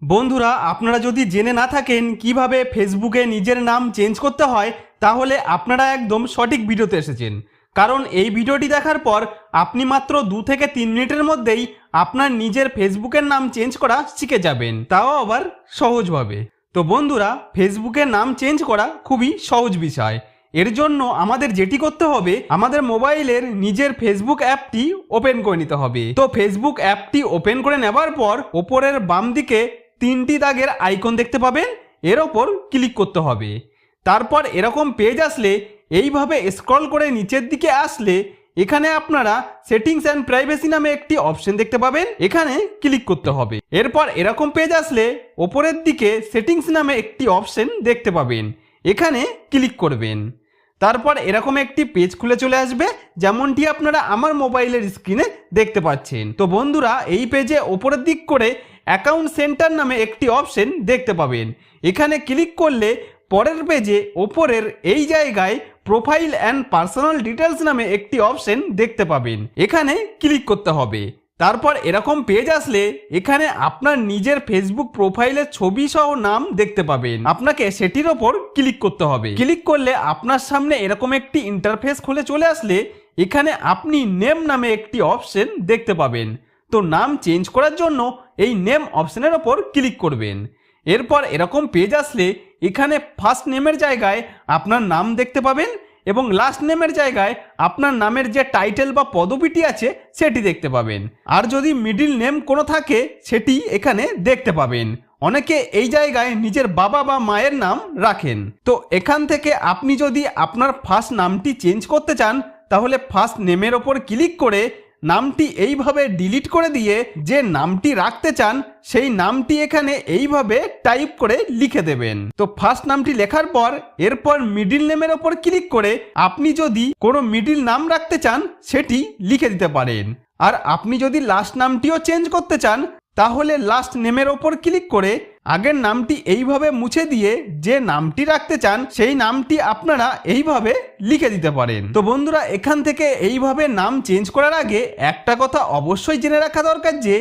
বন্ধুরা, আপনারা যদি জেনে না থাকেন কিভাবে ফেসবুকে নিজের নাম চেঞ্জ করতে হয়, তাহলে আপনারা একদম সঠিক ভিডিওতে এসেছেন। কারণ এই ভিডিওটি দেখার পর আপনি মাত্র 2 থেকে 3 মিনিটের মধ্যেই আপনার নিজের ফেসবুকের নাম চেঞ্জ করা শিখে যাবেন, তাও আবার সহজভাবে। তো বন্ধুরা, ফেসবুকের নাম চেঞ্জ করা খুবই সহজ বিষয়। এর জন্য আমাদের যেটি করতে হবে, আমাদের মোবাইলের নিজের ফেসবুক অ্যাপটি ওপেন করে নিতে হবে। তো ফেসবুক অ্যাপটি ওপেন করে নেবার পর ওপরের বাম দিকে 3টি দাগের আইকন দেখতে পাবেন, এর ওপর ক্লিক করতে হবে। তারপর এরকম পেজ আসলে এইভাবে স্ক্রল করে নিচের দিকে আসলে এখানে আপনারা সেটিংস অ্যান্ড প্রাইভেসি নামে একটি অপশন দেখতে পাবেন, এখানে ক্লিক করতে হবে। এরপর এরকম পেজ আসলে ওপরের দিকে সেটিংস নামে একটি অপশন দেখতে পাবেন, এখানে ক্লিক করবেন। তারপর এরকম একটি পেজ খুলে চলে আসবে, যেমনটি আপনারা আমার মোবাইলের স্ক্রিনে দেখতে পাচ্ছেন। তো বন্ধুরা, এই পেজে ওপরের দিক করে অ্যাকাউন্ট সেন্টার নামে একটি অপশন দেখতে পাবেন, এখানে ক্লিক করলে পরের পেজে ওপরের এই জায়গায় প্রোফাইল অ্যান্ড পার্সোনাল ডিটেলস নামে একটি অপশন দেখতে পাবেন, এখানে ক্লিক করতে হবে। তারপর এরকম পেজ আসলে এখানে আপনার নিজের ফেসবুক প্রোফাইলের ছবি সহ নাম দেখতে পাবেন, আপনাকে সেটির ওপর ক্লিক করতে হবে। ক্লিক করলে আপনার সামনে এরকম একটি ইন্টারফেস খুলে চলে আসলে এখানে আপনি নেম নামে একটি অপশন দেখতে পাবেন। তো নাম চেঞ্জ করার জন্য এই নেম অপশনের ওপর ক্লিক করবেন। এরপর এরকম পেজ আসলে এখানে ফার্স্ট নেমের জায়গায় আপনার নাম দেখতে পাবেন এবং লাস্ট নেমের জায়গায় আপনার নামের যে টাইটেল বা পদবিটি আছে সেটি দেখতে পাবেন। আর যদি মিডিল নেম কোনো থাকে সেটি এখানে দেখতে পাবেন। অনেকে এই জায়গায় নিজের বাবা বা মায়ের নাম রাখেন। তো এখান থেকে আপনি যদি আপনার ফার্স্ট নামটি চেঞ্জ করতে চান, তাহলে ফার্স্ট নেমের ওপর ক্লিক করে নামটি এইভাবে ডিলিট করে দিয়ে যে নামটি রাখতে চান সেই নামটি এখানে এইভাবে টাইপ করে লিখে দেবেন। তো ফার্স্ট নামটি লেখার পর এরপর মিডিল নেমের ওপর ক্লিক করে আপনি যদি কোনো মিডিল নাম রাখতে চান সেটি লিখে দিতে পারেন। আর আপনি যদি লাস্ট নামটিও চেঞ্জ করতে চান, তাহলে লাস্ট নেমের ওপর ক্লিক করে আগের নামটি এইভাবে মুছে দিয়ে যে নামটি রাখতে চান সেই নামটি আপনারা এইভাবে লিখে দিতে পারেন। তো বন্ধুরা, এখান থেকে এইভাবে নাম চেঞ্জ করার আগে একটা কথা অবশ্যই জেনে রাখা দরকার যে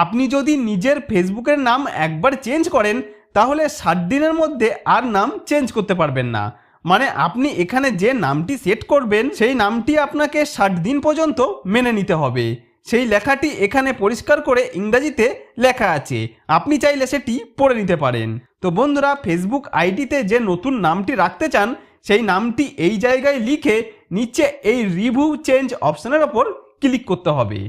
আপনি যদি নিজের ফেসবুকের নাম একবার চেঞ্জ করেন, তাহলে 60 দিনের মধ্যে আর নাম চেঞ্জ করতে পারবেন না। মানে আপনি এখানে যে নামটি সেট করবেন সেই নামটি আপনাকে 60 দিন পর্যন্ত মেনে নিতে হবে। সেই লেখাটি এখানে পরিষ্কার করে ইংরেজিতে লেখা আছে, আপনি চাইলে সেটি পড়ে নিতে পারেন। তো বন্ধুরা, ফেসবুক আইডিতে যে নতুন নামটি রাখতে চান সেই নামটি এই জায়গায় লিখে নিচে এই রিভিউ চেঞ্জ অপশনের ওপর ক্লিক করতে হবে।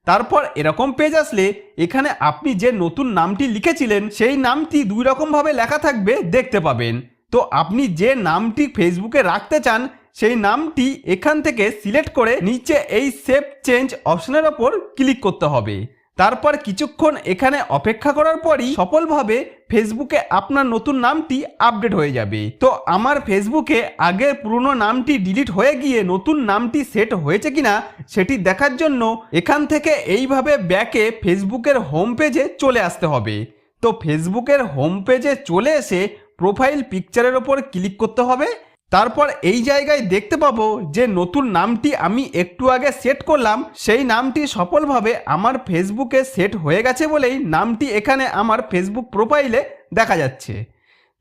তারপর এরকম পেজ আসলে এখানে আপনি যে নতুন নামটি লিখেছিলেন সেই নামটি 2 রকমভাবে লেখা থাকবে দেখতে পাবেন। তো আপনি যে নামটি ফেসবুকে রাখতে চান সেই নামটি এখান থেকে সিলেক্ট করে নিচে এই সেভ চেঞ্জ অপশনের ওপর ক্লিক করতে হবে। তারপর কিছুক্ষণ এখানে অপেক্ষা করার পরই সফলভাবে ফেসবুকে আপনার নতুন নামটি আপডেট হয়ে যাবে। তো আমার ফেসবুকে আগের পুরনো নামটি ডিলিট হয়ে গিয়ে নতুন নামটি সেট হয়েছে কিনা সেটি দেখার জন্য এখান থেকে এইভাবে ব্যাকে ফেসবুকের হোম পেজে চলে আসতে হবে। তো ফেসবুকের হোম পেজে চলে এসে প্রোফাইল পিকচারের ওপর ক্লিক করতে হবে। তারপর এই জায়গায় দেখতে পাবো যে নতুন নামটি আমি একটু আগে সেট করলাম সেই নামটি সফলভাবে আমার ফেসবুকে সেট হয়ে গেছে বলেই নামটি এখানে আমার ফেসবুক প্রোফাইলে দেখা যাচ্ছে।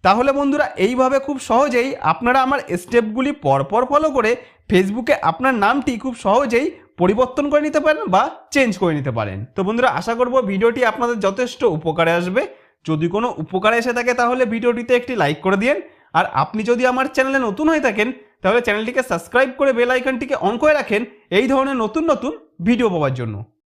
তাহলে বন্ধুরা, এইভাবে খুব সহজেই আপনারা আমার স্টেপগুলি পরপর ফলো করে ফেসবুকে আপনার নামটি খুব সহজেই পরিবর্তন করে নিতে পারেন বা চেঞ্জ করে নিতে পারেন। তো বন্ধুরা, আশা করব ভিডিওটি আপনাদের যথেষ্ট উপকারে আসবে। যদি কোনো উপকারে এসে থাকে তাহলে ভিডিওটিতে একটি লাইক করে দিন। আর আপনি যদি আমার চ্যানেলে নতুন হয়ে থাকেন তাহলে চ্যানেলটিকে সাবস্ক্রাইব করে বেল আইকনটিকে অন করে রাখেন এই ধরনের নতুন নতুন ভিডিও পাওয়ার জন্য।